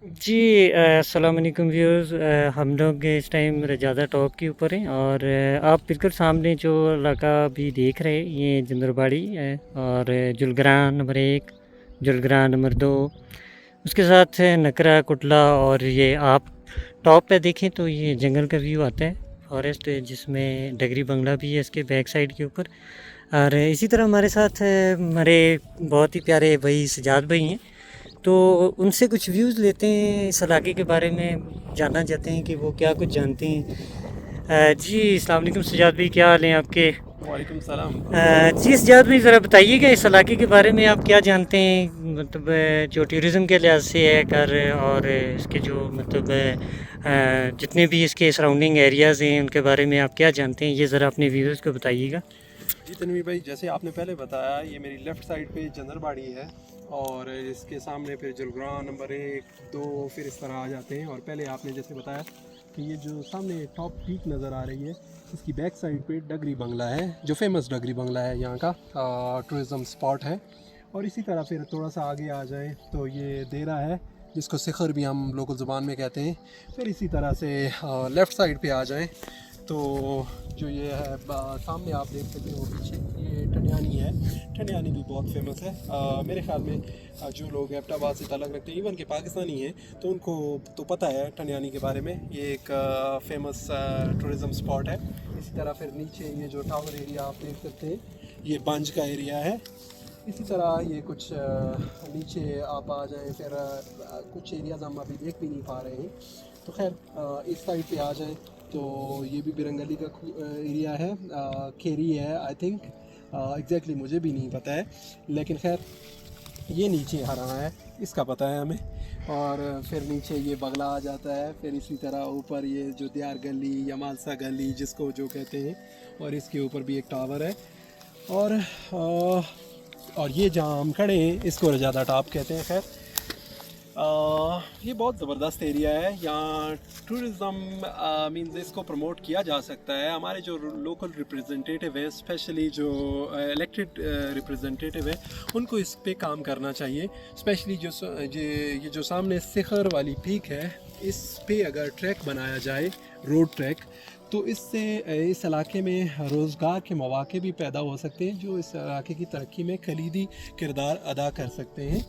जी अस्सलाम वालेकुम व्यूअर्स। हम लोग इस टाइम रजादा टॉप के ऊपर हैं और आप बिल्कुल सामने जो इलाका भी देख रहे हैं ये जंदरबाड़ी है और जुलग्रां नंबर 1, जुलग्रां नंबर 2, उसके साथ है नकरा कुटला और ये आप टॉप पे देखें तो ये जंगल का व्यू आता है, फॉरेस्ट जिसमें डगरी बंगला भी है इसके बैक साइड के ऊपर। और इसी तरह हमारे साथ हमारे बहुत ही प्यारे भाई सजाद भाई हैं, तो उनसे कुछ व्यूज़ लेते हैं, इस इलाके के बारे में जानना चाहते हैं कि वो क्या कुछ जानते हैं। जी अस्सलाम वालेकुम सजाद भाई, क्या हाल हैं आपके? वालेकुम सलाम। जी सजाद भाई, ज़रा बताइएगा इस इलाके के बारे में आप क्या जानते हैं, मतलब जो टूरिज़म के लिहाज से है कर, और इसके जो मतलब जितने भी इसके सराउंडिंग एरियाज़ हैं उनके बारे में आप क्या जानते हैं, ये ज़रा अपने व्यूअर्स को बताइएगा। जी तनवीर भाई, जैसे आपने पहले बताया, ये मेरी लेफ़्ट साइड पे जंदरबाड़ी है और इसके सामने फिर जुलग्रां नंबर 1, 2 फिर इस तरह आ जाते हैं। और पहले आपने जैसे बताया कि ये जो सामने टॉप पीक नज़र आ रही है, इसकी बैक साइड पे डगरी बंगला है, जो फेमस डगरी बंगला है यहाँ का, टूरिज़म स्पॉट है। और इसी तरह फिर थोड़ा सा आगे आ जाएँ तो ये देरा है, जिसको सिखर भी हम लोकल ज़ुबान में कहते हैं। फिर इसी तरह से लेफ़्ट साइड पे आ जाएँ तो जो ये है सामने आप देख सकते हो पीछे, ये ठंडियानी है। ठंडियानी भी बहुत फेमस है। मेरे ख्याल में जो लोग एबटाबाद से ताल्लुक़ रखते हैं, इवन के पाकिस्तानी हैं, तो उनको तो पता है ठंडियानी के बारे में। ये एक फेमस टूरिज़म स्पॉट है। इसी तरह फिर नीचे ये जो टावर एरिया आप देख सकते हैं, ये बंज का एरिया है। इसी तरह ये कुछ नीचे आप आ जाएं, फिर कुछ एरियाज़ हम अभी देख भी नहीं पा रहे हैं। तो खैर इस साइड पे आ जाएं तो ये भी बिरंगली का एरिया है, खेरी है आई थिंक, एग्जैक्टली मुझे भी नहीं पता है, लेकिन खैर ये नीचे आ रहा है, इसका पता है हमें। और फिर नीचे ये बगला आ जाता है, फिर इसी तरह ऊपर ये जो दियार गली या मालसा गली जिसको जो कहते हैं, और इसके ऊपर भी एक टावर है। और ये जहाँ हम खड़े हैं इसको रजादा टॉप कहते हैं। खैर ये बहुत ज़बरदस्त एरिया है। यहाँ टूरिज़म मीन्स इसको प्रमोट किया जा सकता है। हमारे जो लोकल रिप्रेजेंटेटिव हैं, स्पेशली जो इलेक्टेड रिप्रेजेंटेटिव हैं, उनको इस पे काम करना चाहिए। स्पेशली ये जो सामने सिखर वाली पीक है, इस पे अगर ट्रैक बनाया जाए, रोड ट्रैक, तो इससे इस इलाके में रोज़गार के मौके भी पैदा हो सकते हैं, जो इस इलाके की तरक्की में कलीदी किरदार अदा कर सकते हैं।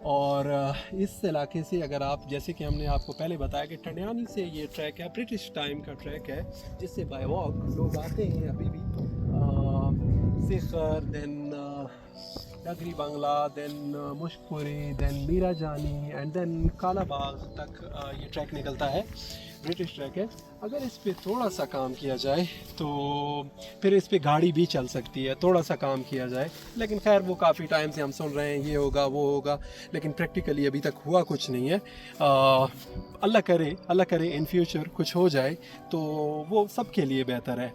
और इस इलाके से अगर आप, जैसे कि हमने आपको पहले बताया कि ठंडियानी से ये ट्रैक है, ब्रिटिश टाइम का ट्रैक है, जिससे बाय वॉक लोग आते हैं अभी भी। सिखर, देन डगरी बंगला, देन मुश्कपुरी, देन मीरा जानी एंड देन कालाबाग तक ये ट्रैक निकलता है। ब्रिटिश ट्रैक है। अगर इस पे थोड़ा सा काम किया जाए तो फिर इस पे गाड़ी भी चल सकती है, थोड़ा सा काम किया जाए। लेकिन खैर वो काफ़ी टाइम से हम सुन रहे हैं ये होगा वो होगा, लेकिन प्रैक्टिकली अभी तक हुआ कुछ नहीं है। अल्लाह करे इन फ्यूचर कुछ हो जाए तो वो सबके लिए बेहतर है।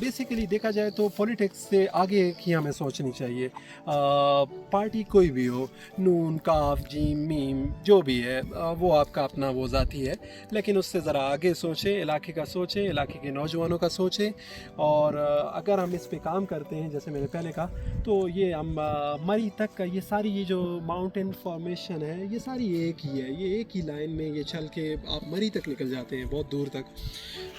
बेसिकली देखा जाए तो पॉलिटिक्स से आगे की हमें सोचनी चाहिए। पार्टी कोई भी हो, नून काफ जीम मीम जो भी है, वो आपका अपना वो ज़ाती है, लेकिन उससे ज़रा आगे सोचें, इलाके का सोचें, इलाके के नौजवानों का सोचें। और अगर हम इस पे काम करते हैं, जैसे मैंने पहले कहा, तो ये हम मरी तक का ये सारी ये जो माउंटेन फॉर्मेशन है, ये सारी एक ही है, ये एक ही लाइन में ये चल के आप मरी तक निकल जाते हैं, बहुत दूर तक।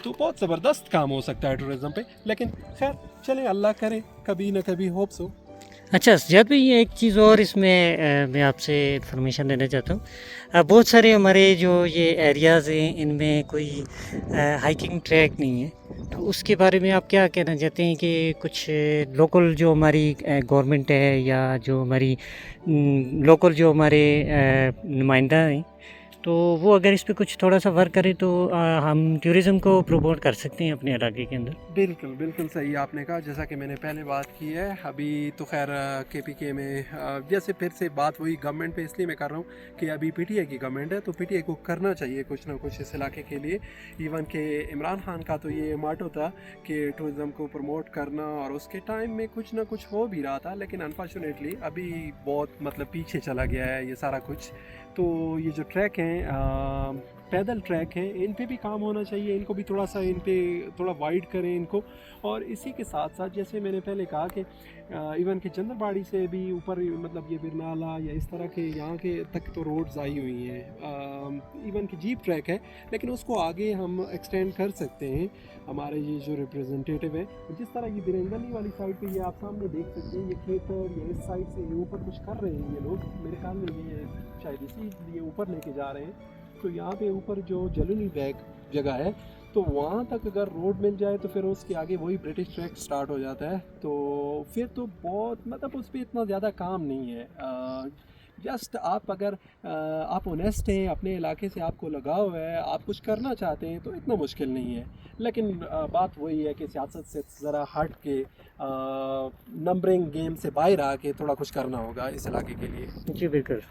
तो बहुत ज़बरदस्त काम हो सकता है टूरिज़म पे। लेकिन खैर चलें, अल्लाह करे कभी ना कभी, होप्स हो। अच्छा सजाद भाई, ये एक चीज़ और इसमें मैं आपसे इन्फॉर्मेशन देना चाहता हूँ। बहुत सारे हमारे जो ये एरियाज़ हैं इनमें कोई हाइकिंग ट्रैक नहीं है, तो उसके बारे में आप क्या कहना चाहते हैं कि कुछ लोकल जो हमारी गवर्नमेंट है या जो हमारी लोकल जो हमारे नुमाइंदा हैं, तो वो अगर इस पे कुछ थोड़ा सा वर्क करें तो हम टूरिज़्म को प्रमोट कर सकते हैं अपने इलाके के अंदर। बिल्कुल बिल्कुल सही आपने कहा। जैसा कि मैंने पहले बात की है, अभी तो खैर KPK में जैसे फिर से बात वही गवर्नमेंट पे इसलिए मैं कर रहा हूँ कि अभी PTI की गवर्नमेंट है, तो PTI को करना चाहिए कुछ ना कुछ इस इलाके के लिए। इवन के इमरान खान का तो ये माटो था कि टूरिज़म को प्रमोट करना, और उसके टाइम में कुछ ना कुछ हो भी रहा था, लेकिन अनफॉर्चुनेटली अभी बहुत मतलब पीछे चला गया है ये सारा कुछ। तो ये जो ट्रैक हैं पैदल ट्रैक हैं, इन पे भी काम होना चाहिए, इनको भी थोड़ा सा इन पे थोड़ा वाइड करें इनको। और इसी के साथ साथ जैसे मैंने पहले कहा कि इवन के चंद्रबाड़ी से भी ऊपर मतलब ये बिरनाला या इस तरह के यहाँ के तक तो रोड्स आई हुई हैं, इवन कि जीप ट्रैक है, लेकिन उसको आगे हम एक्सटेंड कर सकते हैं। हमारे ये जो रिप्रेजेंटेटिव है, जिस तरह ये बिरंगनी वाली साइड पे ये आप सामने देख सकते हैं, ये खेत या इस साइड से ये ऊपर कुछ कर रहे हैं ये लोग, मेरे ख्याल में ये शायद इसीलिए ऊपर लेके जा रहे हैं। तो यहाँ पे ऊपर जो जलूनी बैग जगह है, तो वहाँ तक अगर रोड मिल जाए तो फिर उसके आगे वही ब्रिटिश ट्रैक स्टार्ट हो जाता है। तो फिर तो बहुत मतलब उस पर इतना ज़्यादा काम नहीं है। जस्ट आप अगर आप ऑनेस्ट हैं, अपने इलाके से आपको लगाव है, आप कुछ करना चाहते हैं, तो इतना मुश्किल नहीं है। लेकिन बात वही है कि सियासत से ज़रा हट के नंबरिंग गेम से बाहर आके थोड़ा कुछ करना होगा इस इलाके के लिए। जी बिल्कुल।